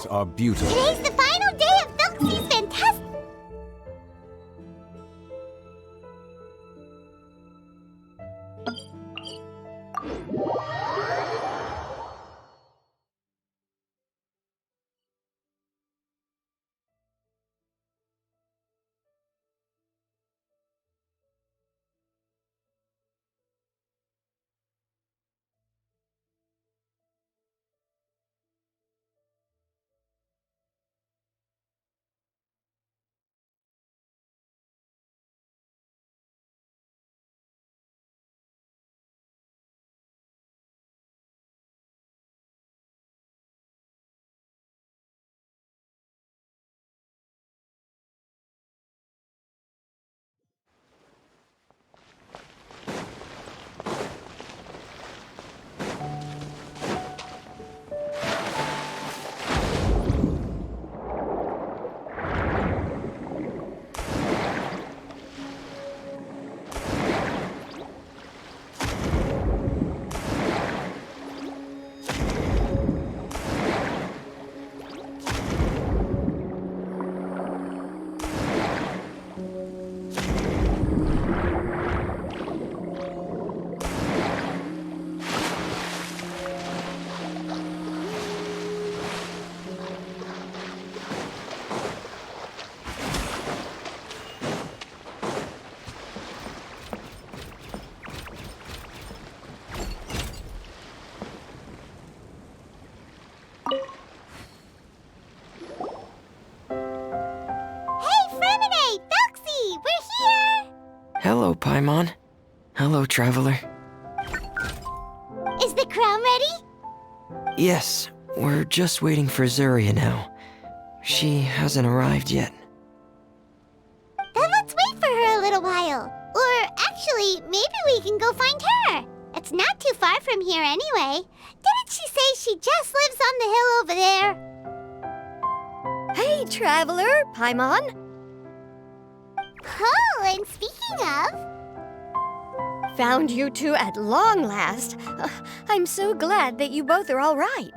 These are beautiful. Today's the final day of Thelxie's fantastic... Hello, Paimon. Hello, Traveler. Is the crown ready? Yes, we're just waiting for Zuria now. She hasn't arrived yet. Then let's wait for her a little while. Or actually, maybe we can go find her. It's not too far from here anyway. Didn't she say she just lives on the hill over there? Hey, Traveler, Paimon. Oh, and speaking of... Found you two at long last. I'm so glad that you both are all right.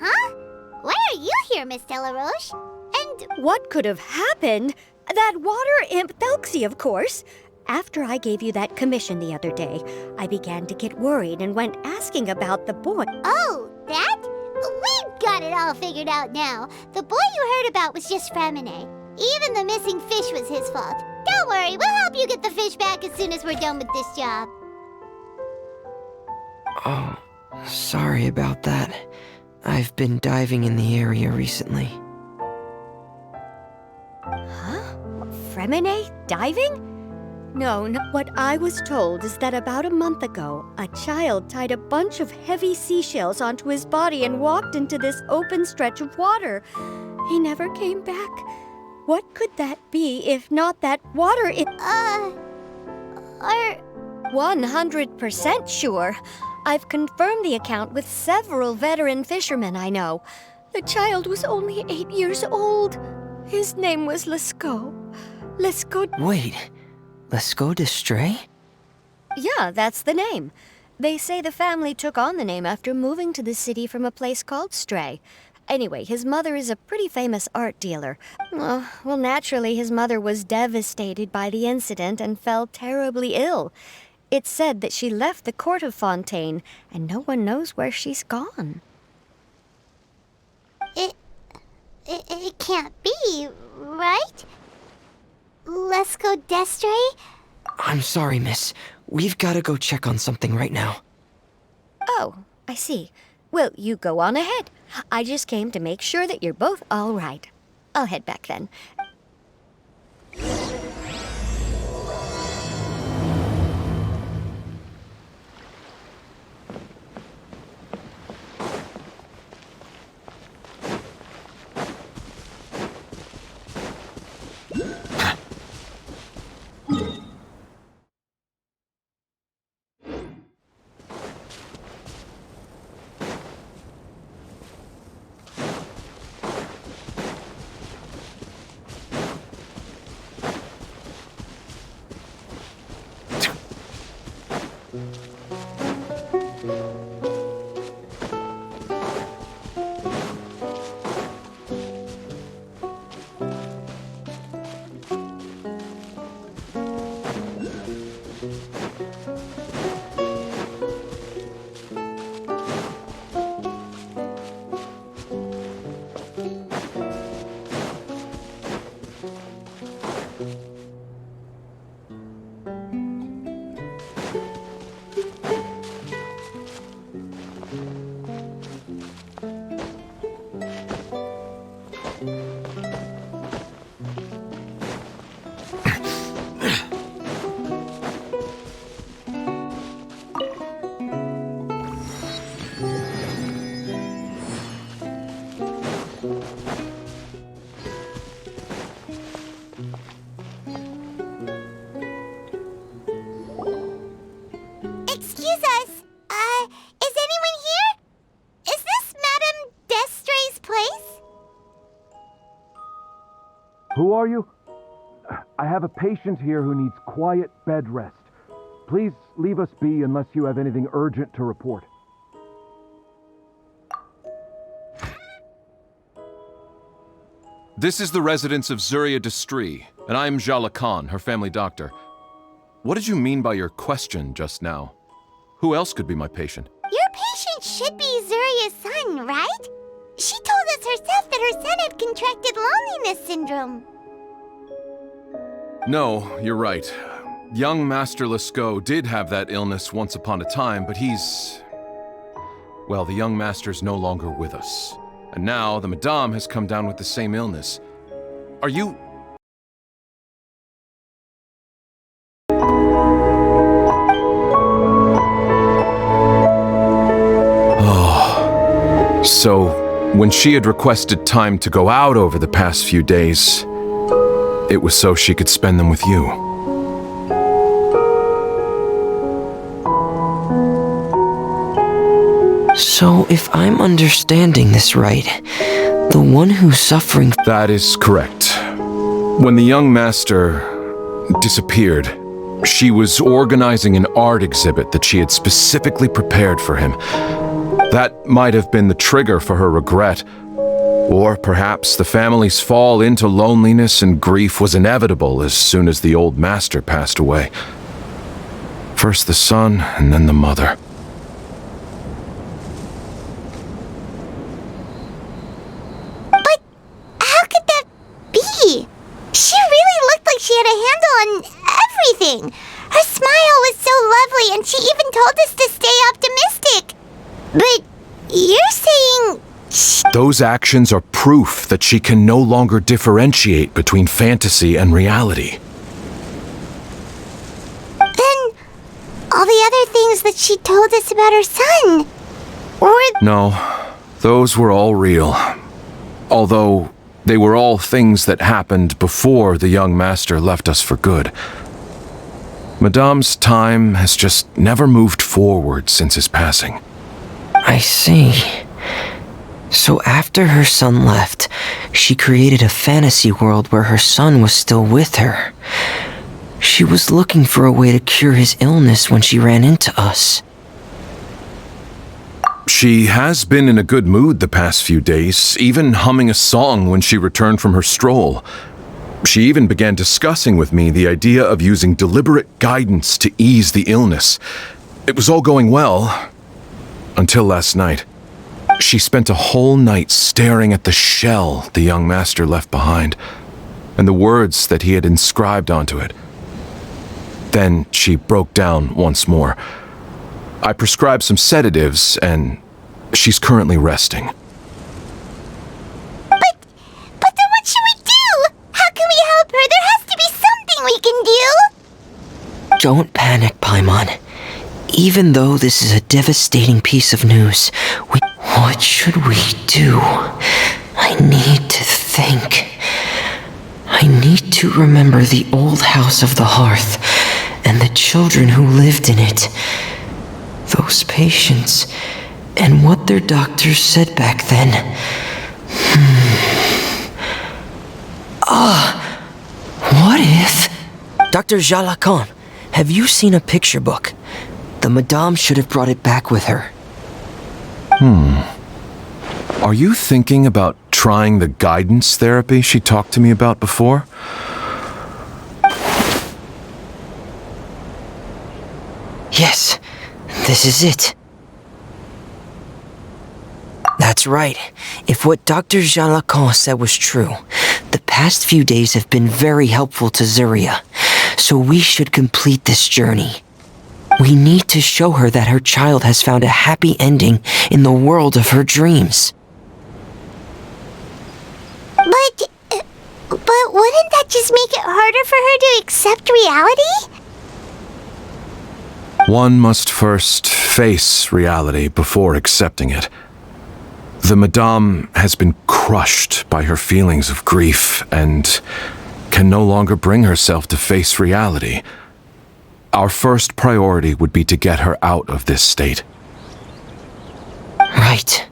Huh? Why are you here, Miss Delaroche? And... What could have happened? That water imp Thelxie, of course. After I gave you that commission the other day, I began to get worried and went asking about the boy. Oh, that? We've got it all figured out now. The boy you heard about was just Fremine. Even the missing fish was his fault. Don't worry, we'll help you get the fish back as soon as we're done with this job. Oh, sorry about that. I've been diving in the area recently. Huh? Fremine diving? No, what I was told is that about a month ago, a child tied a bunch of heavy seashells onto his body and walked into this open stretch of water. He never came back. What could that be if not that water Are... 100% sure. I've confirmed the account with several veteran fishermen I know. The child was only 8 years old. His name was Lescaut. Wait, Lescaut de Stray? Yeah, that's the name. They say the family took on the name after moving to the city from a place called Stray. Anyway, his mother is a pretty famous art dealer. Well, naturally, his mother was devastated by the incident and fell terribly ill. It's said that she left the court of Fontaine, and no one knows where she's gone. It can't be, right? Lescaut d'Estray? I'm sorry, miss. We've got to go check on something right now. Oh, I see. Well, you go on ahead. I just came to make sure that you're both all right. I'll head back then. Who are you? I have a patient here who needs quiet bed rest. Please leave us be unless you have anything urgent to report. This is the residence of Zuria Destri, and I'm Jala Khan, her family doctor. What did you mean by your question just now? Who else could be my patient? Your patient should be Zuria's son, right? She told us herself that her son had contracted loneliness syndrome. No, you're right. Young Master Lescaut did have that illness once upon a time, but well, the young master's no longer with us. And now the Madame has come down with the same illness. Are you... Oh. So, when she had requested time to go out over the past few days, it was so she could spend them with you. So, if I'm understanding this right, the one who's suffering... That is correct. When the young master disappeared, she was organizing an art exhibit that she had specifically prepared for him. That might have been the trigger for her regret. Or perhaps the family's fall into loneliness and grief was inevitable as soon as the old master passed away. First the son, and then the mother. She really looked like she had a handle on everything. Her smile was so lovely, and she even told us to stay optimistic. But you're saying... Those actions are proof that she can no longer differentiate between fantasy and reality. Then, all the other things that she told us about her son... No, those were all real. Although... they were all things that happened before the young master left us for good. Madame's time has just never moved forward since his passing. I see. So after her son left, she created a fantasy world where her son was still with her. She was looking for a way to cure his illness when she ran into us. She has been in a good mood the past few days, even humming a song when she returned from her stroll. She even began discussing with me the idea of using deliberate guidance to ease the illness. It was all going well, until last night. She spent a whole night staring at the shell the young master left behind, and the words that he had inscribed onto it. Then she broke down once more. I prescribed some sedatives, and she's currently resting. But then what should we do? How can we help her? There has to be something we can do! Don't panic, Paimon. Even though this is a devastating piece of news, what should we do? I need to think. I need to remember the old house of the hearth, and the children who lived in it. Those patients, and what their doctors said back then. What if... Dr. Jala Khan, have you seen a picture book? The Madame should have brought it back with her. Are you thinking about trying the guidance therapy she talked to me about before? Yes, this is it. That's right. If what Dr. Jean Lacan said was true, the past few days have been very helpful to Zuria, so we should complete this journey. We need to show her that her child has found a happy ending in the world of her dreams. But wouldn't that just make it harder for her to accept reality? One must first face reality before accepting it. The Madame has been crushed by her feelings of grief and can no longer bring herself to face reality. Our first priority would be to get her out of this state. Right.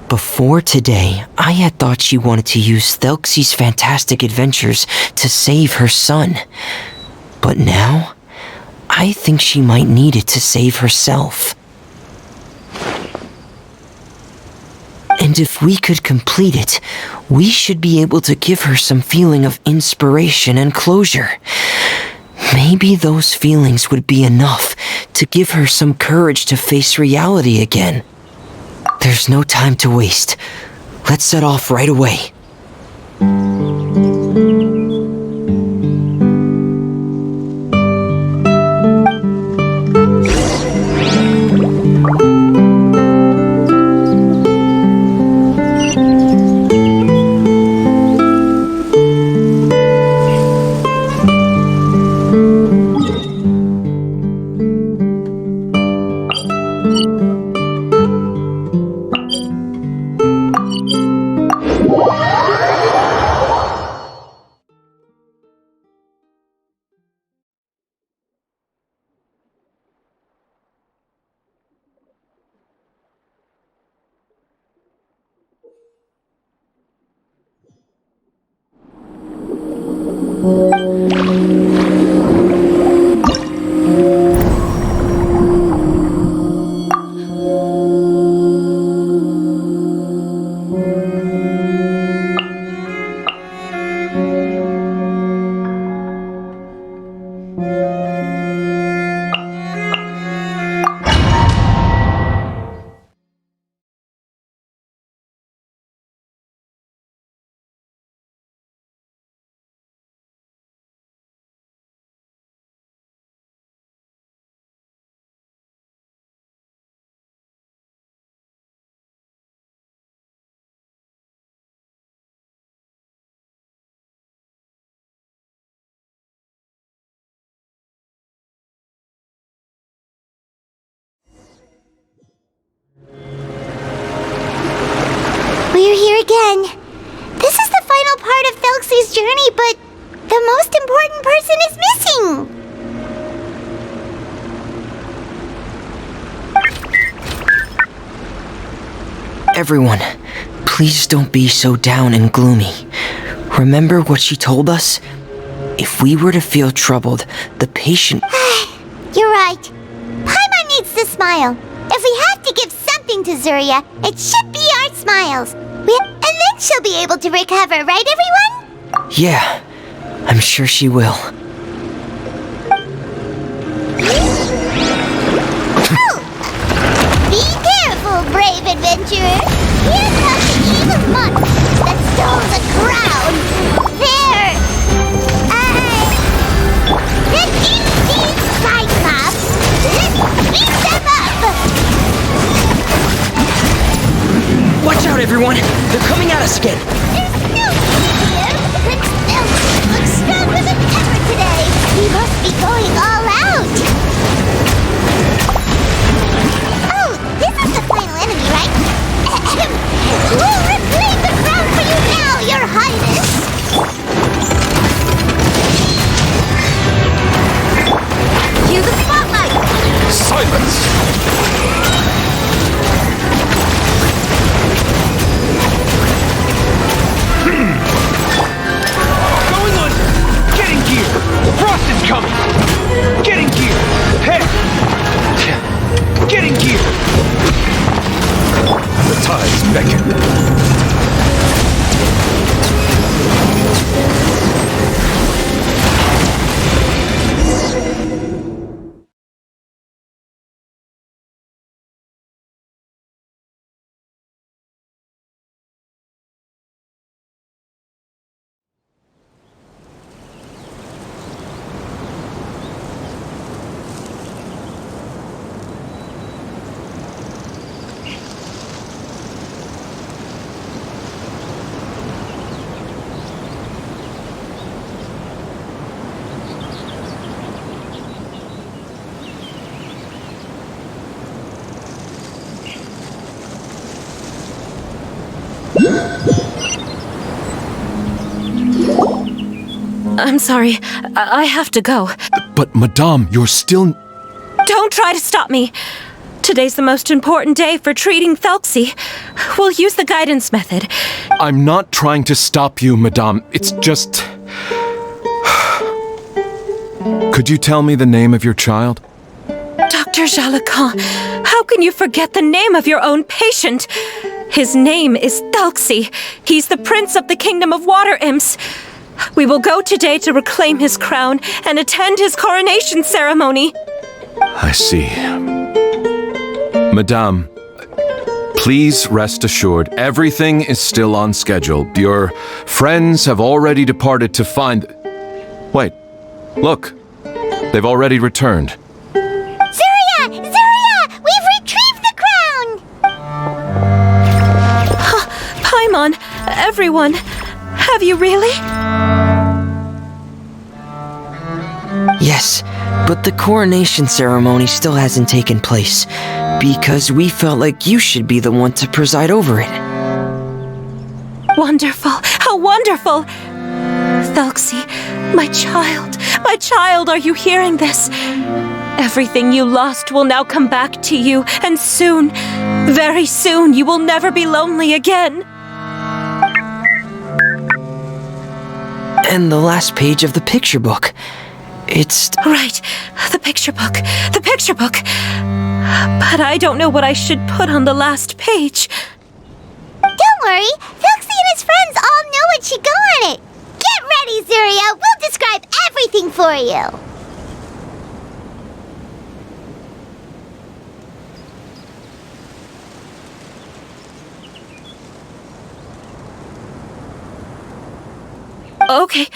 Before today, I had thought she wanted to use Thelxie's fantastic adventures to save her son. But now, I think she might need it to save herself. And if we could complete it, we should be able to give her some feeling of inspiration and closure. Maybe those feelings would be enough to give her some courage to face reality again. There's no time to waste. Let's set off right away. We're here again. This is the final part of Thelxie's journey, but the most important person is missing. Everyone, please don't be so down and gloomy. Remember what she told us? If we were to feel troubled, the patient... You're right. Paimon needs to smile. If we have to give something to Zuria, it should be our smiles. And then she'll be able to recover, right, everyone? Yeah, I'm sure she will. Oh! Be careful, brave adventurer. Here comes the evil monster that stole the crown. There! The King Cyclops! Let's beat them up! Watch out, everyone! They're coming at us again! There's no need here! Prince Thelxie looks stronger than ever today! He must be going all out! Oh, this is the final enemy, right? We'll reclaim the crown for you now, Your Highness! Cue the spotlight! Silence! Going under! Get in gear! Frost is coming! Get in gear! Hey! Get in gear! The tides beckon. I'm sorry. I have to go. But, Madame, you're still... Don't try to stop me. Today's the most important day for treating Thelxie. We'll use the guidance method. I'm not trying to stop you, Madame. It's just... Could you tell me the name of your child? Dr. Jalacan, how can you forget the name of your own patient? His name is Thelxie. He's the prince of the kingdom of water imps. We will go today to reclaim his crown and attend his coronation ceremony. I see. Madame, please rest assured, everything is still on schedule. Your friends have already departed to find... Wait, look. They've already returned. Zuria! Zuria! We've retrieved the crown! Paimon, everyone, have you really? Yes, but the coronation ceremony still hasn't taken place, because we felt like you should be the one to preside over it. Wonderful, how wonderful! Thelxie, my child, are you hearing this? Everything you lost will now come back to you, and soon, very soon, you will never be lonely again. And the last page of the picture book. It's... Right, the picture book. But I don't know what I should put on the last page. Don't worry, Thelxie and his friends all know what should go on it. Get ready, Zuria. We'll describe everything for you. Okay.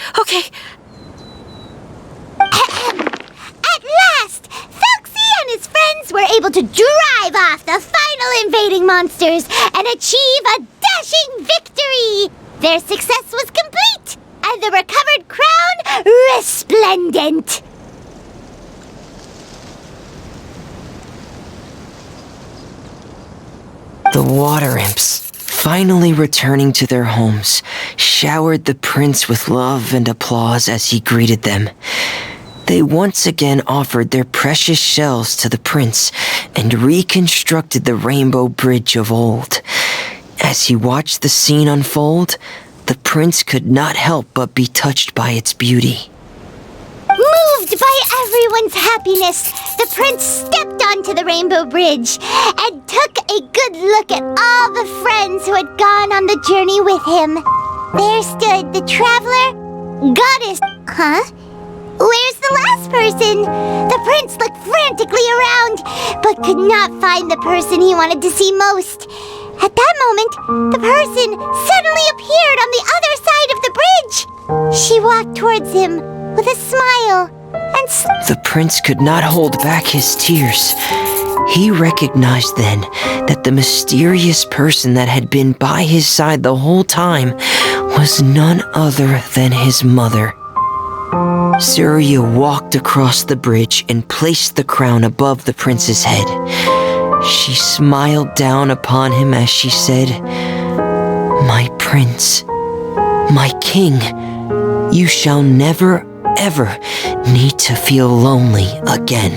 At last, Thelxie and his friends were able to drive off the final invading monsters and achieve a dashing victory. Their success was complete, and the recovered crown resplendent. The water imps, finally returning to their homes, showered the prince with love and applause as he greeted them. They once again offered their precious shells to the prince and reconstructed the rainbow bridge of old. As he watched the scene unfold, the prince could not help but be touched by its beauty. Moved by everyone's happiness, the prince stepped onto the rainbow bridge and took a good look at all the friends who had gone on the journey with him. There stood the traveler, goddess... Huh? Where's the last person? The prince looked frantically around, but could not find the person he wanted to see most. At that moment, the person suddenly appeared on the other side of the bridge. She walked towards him with a smile and... The prince could not hold back his tears. He recognized then that the mysterious person that had been by his side the whole time was none other than his mother. Zuria walked across the bridge and placed the crown above the prince's head. She smiled down upon him as she said, "My prince, my king, you shall never, ever need to feel lonely again."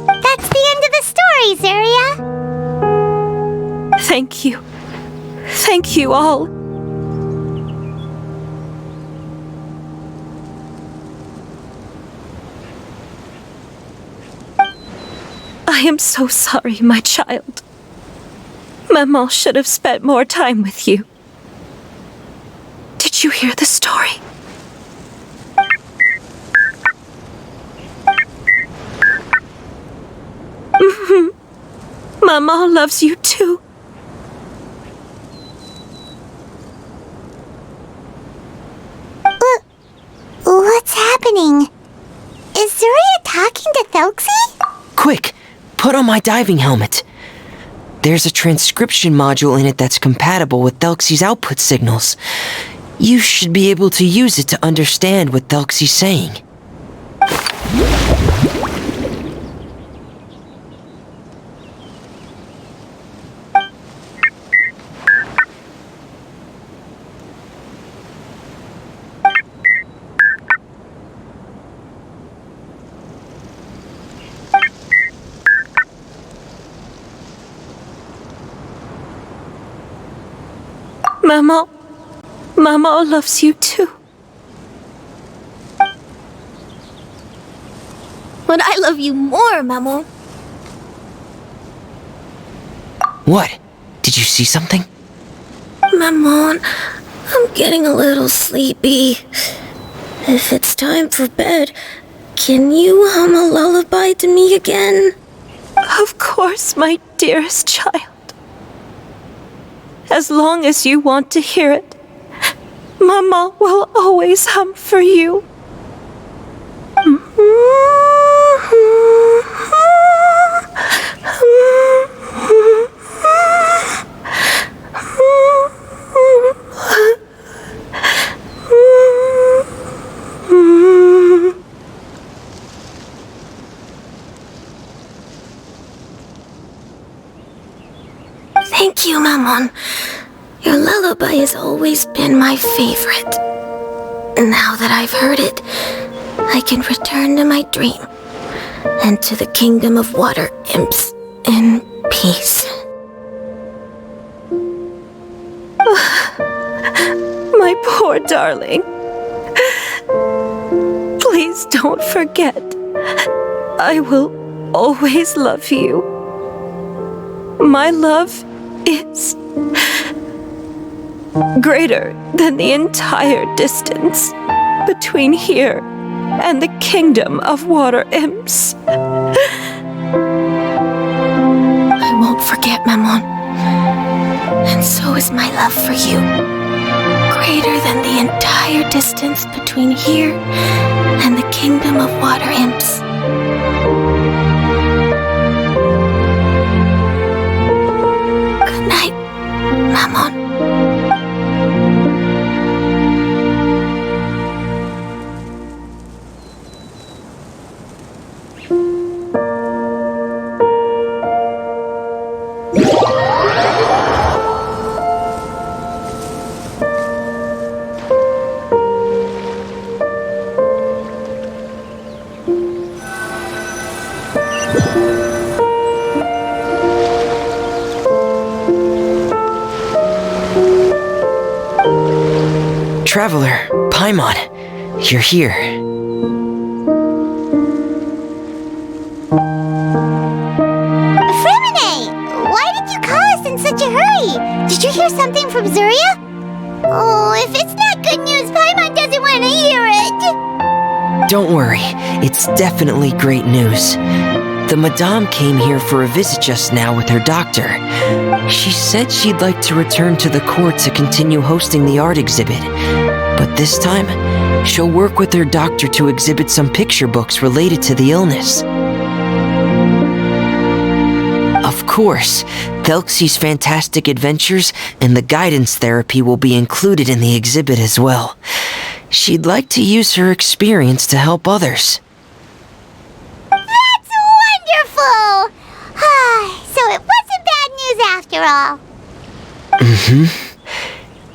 That's the end of the story, Zuria. Thank you. Thank you all. I am so sorry, my child. Maman should have spent more time with you. Did you hear the story? Maman loves you too. What's happening? Is Zuria talking to Thelxie? Quick, put on my diving helmet. There's a transcription module in it that's compatible with Thelxie's output signals. You should be able to use it to understand what Thelxie's saying. Maman. Maman loves you too. But I love you more, Maman. What? Did you see something? Maman, I'm getting a little sleepy. If it's time for bed, can you hum a lullaby to me again? Of course, my dearest child. As long as you want to hear it, Mama will always hum for you. Thank you, Maman. Your lullaby has always been my favorite. Now that I've heard it, I can return to my dream and to the kingdom of water imps in peace. My poor darling. Please don't forget. I will always love you. My love is greater than the entire distance between here and the kingdom of water imps. I won't forget, Maman. And so is my love for you. Greater than the entire distance between here and the kingdom of water imps. Good night, Maman. Traveler, Paimon, you're here. Fremine! Why did you call us in such a hurry? Did you hear something from Zuria? Oh, if it's not good news, Paimon doesn't want to hear it. Don't worry, it's definitely great news. The Madame came here for a visit just now with her doctor. She said she'd like to return to the court to continue hosting the art exhibit. But this time, she'll work with her doctor to exhibit some picture books related to the illness. Of course, Thelxie's fantastic adventures and the guidance therapy will be included in the exhibit as well. She'd like to use her experience to help others. That's wonderful! So it wasn't bad news after all.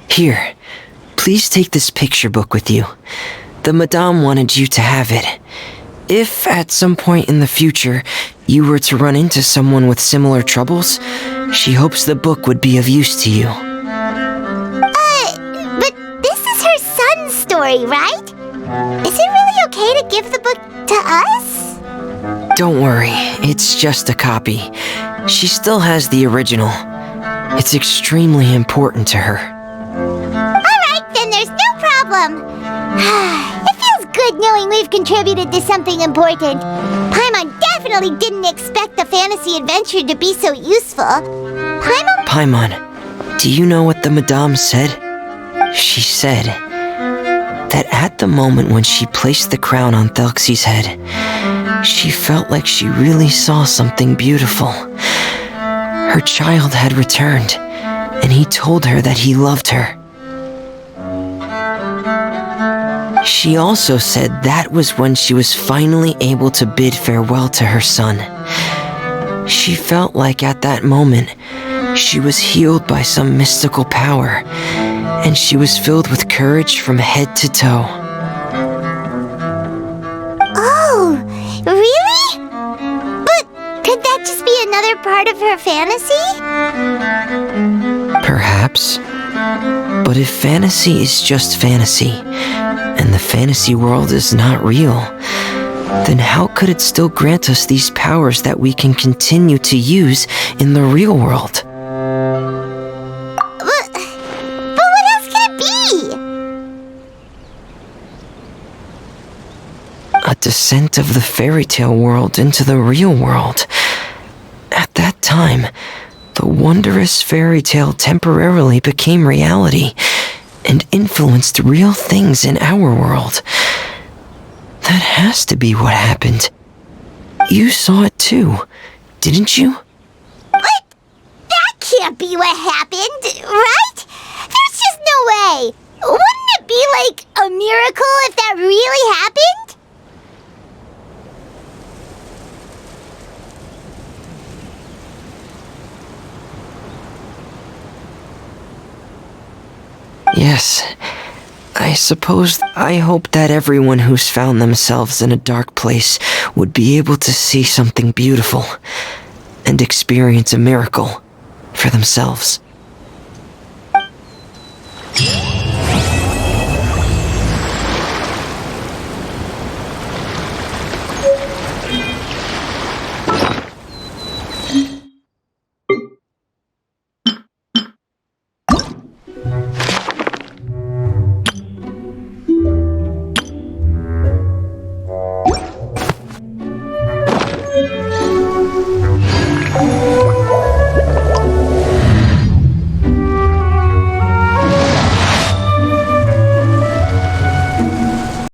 Here, please take this picture book with you. The Madame wanted you to have it. If at some point in the future you were to run into someone with similar troubles, she hopes the book would be of use to you. But this is her son's story, right? Is it really okay to give the book to us? Don't worry, it's just a copy. She still has the original. It's extremely important to her. Alright, then there's no problem. It feels good knowing we've contributed to something important. Paimon definitely didn't expect the fantasy adventure to be so useful. Paimon, do you know what the Madame said? She said that at the moment when she placed the crown on Thelxie's head, she felt like she really saw something beautiful. Her child had returned, and he told her that he loved her. She also said that was when she was finally able to bid farewell to her son. She felt like at that moment, she was healed by some mystical power, and she was filled with courage from head to toe. Oh, really? But could that just be another part of her fantasy? Perhaps. But if fantasy is just fantasy, and the fantasy world is not real, then how could it still grant us these powers that we can continue to use in the real world? But what else could it be? A descent of the fairy tale world into the real world. At that time, the wondrous fairy tale temporarily became reality and influenced real things in our world. That has to be what happened. You saw it too, didn't you? What? That can't be what happened, right? There's just no way. Wouldn't it be like a miracle if that really happened? Yes, I suppose I hope that everyone who's found themselves in a dark place would be able to see something beautiful and experience a miracle for themselves.